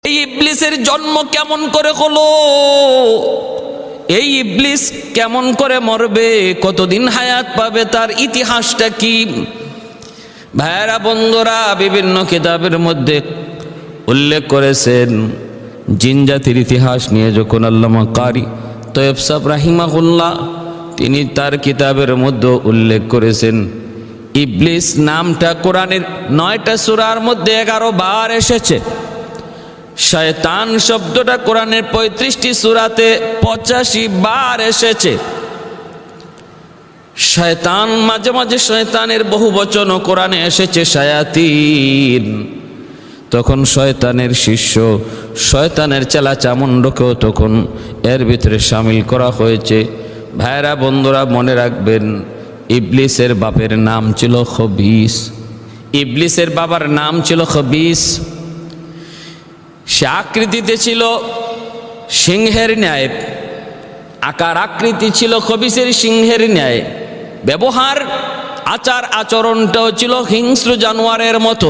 এই ইবলিসের জন্ম কেমন করে হলো, এই ইবলিস কেমন করে মরবে, কতদিন হায়াত পাবে, তার ইতিহাসটা কি? ভাইরা বন্ধুরা, বিভিন্ন কিতাবের মধ্যে উল্লেখ করেছেন জিন জাতির ইতিহাস নিয়ে। যখন আল্লামা কারি তয়েব সাহেব রাহিমাহুল্লাহ তিনি তার কিতাবের মধ্যে উল্লেখ করেছেন, ইবলিস নামটা কোরআনের 9টা সূরার মধ্যে 11 বার এসেছে। শয়তান শব্দটা কোরআনের 35টি সূরাতে 85 বার এসেছে। শয়তান, মাঝে মাঝে শয়তানের বহু বচনও কোরআনে এসেছে, শায়াতিন। তখন শয়তানের শিষ্য, শয়তানের চেলা চামুন্ডকেও তখন এর ভিতরে শামিল করা হয়েছে। ভাইরা বন্ধুরা, মনে রাখবেন, ইবলিসের বাপের নাম ছিল খবিস। ইবলিসের বাবার নাম ছিল খবিস। সে আকৃতিতে ছিল সিংহের ন্যায়, আকার আকৃতি ছিল খবিসের সিংহের ন্যায়, ব্যবহার আচার আচরণটাও ছিল হিংস্র জানোয়ারের মতো।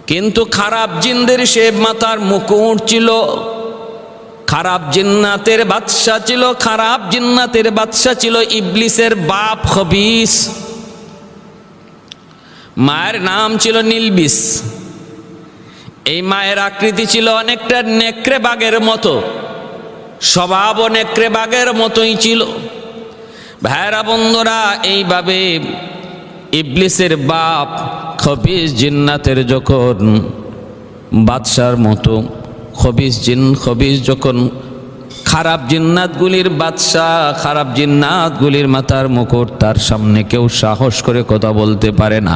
কিন্তু খারাপ জিনদের সে মাথার মুকুট ছিল, খারাপ জিন্নাতের বাদশা ছিল, খারাপ জিন্নাতের বাদশা ছিল ইবলিসের বাপ খবিস। মায়ের নাম ছিল নীলবিস। এই মায়ের আকৃতি ছিল অনেকটা নেকড়ে বাঘের মতো, স্বভাবও নেকড়ে বাঘের মতোই ছিল। ভাইরা বন্ধুরা, এইভাবে ইবলিসের বাপ খবিস জিন্নাতের যখন বাদশার মতো, খবিস যখন খারাপ জিন্নাতগুলির বাদশা, খারাপ জিন্নাতগুলির মাথার মুকুট, তার সামনে কেউ সাহস করে কথা বলতে পারে না।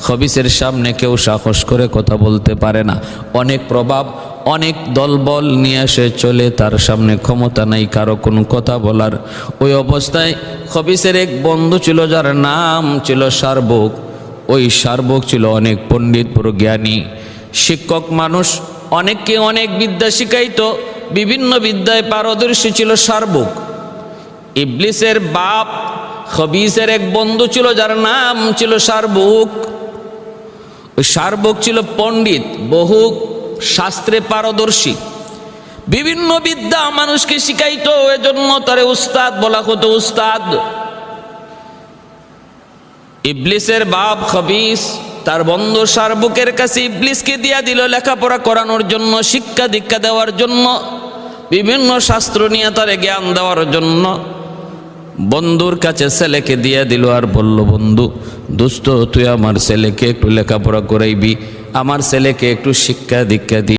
খবিসের সামনে কেউ সাহস করে কথা বলতে পারে না। অনেক প্রভাব, অনেক দলবল নিয়ে এসে চলে, তার সামনে ক্ষমতা নাই কারো কোনো কথা বলার। ওই অবস্থায় খবিসের এক বন্ধু ছিল যার নাম ছিল শারবুক। ওই শারবুক ছিল অনেক পণ্ডিত জ্ঞানী শিক্ষক মানুষ, অনেককে অনেক বিদ্যা শিখাইতো, বিভিন্ন বিদ্যায় পারদর্শী ছিল শারবুক। ইবলিসের বাপ খবিসের এক বন্ধু ছিল যার নাম ছিল শারবুক। ওই শারবুক ছিল পণ্ডিত, বহু শাস্ত্রে পারদর্শী, বিভিন্ন বিদ্যা মানুষকে শিখাইতো, এজন্য তারে উস্তাদ বলা হতো, উস্তাদ। ইবলিসের বাপ খবিস তার বন্ধু শারবুকের কাছে ইবলিসকে দিয়া দিল লেখাপড়া করানোর জন্য, শিক্ষা দীক্ষা দেওয়ার জন্য, বিভিন্ন শাস্ত্র নিয়ে তারে জ্ঞান দেওয়ার জন্য। বন্ধুর কাছে ছেলেকে দিয়ে দিল আর বলল, বন্ধু দোস্ত, তুই আমার ছেলেকে একটু লেখাপড়া করাইবি, আমার ছেলেকে একটু শিক্ষা দীক্ষা দি।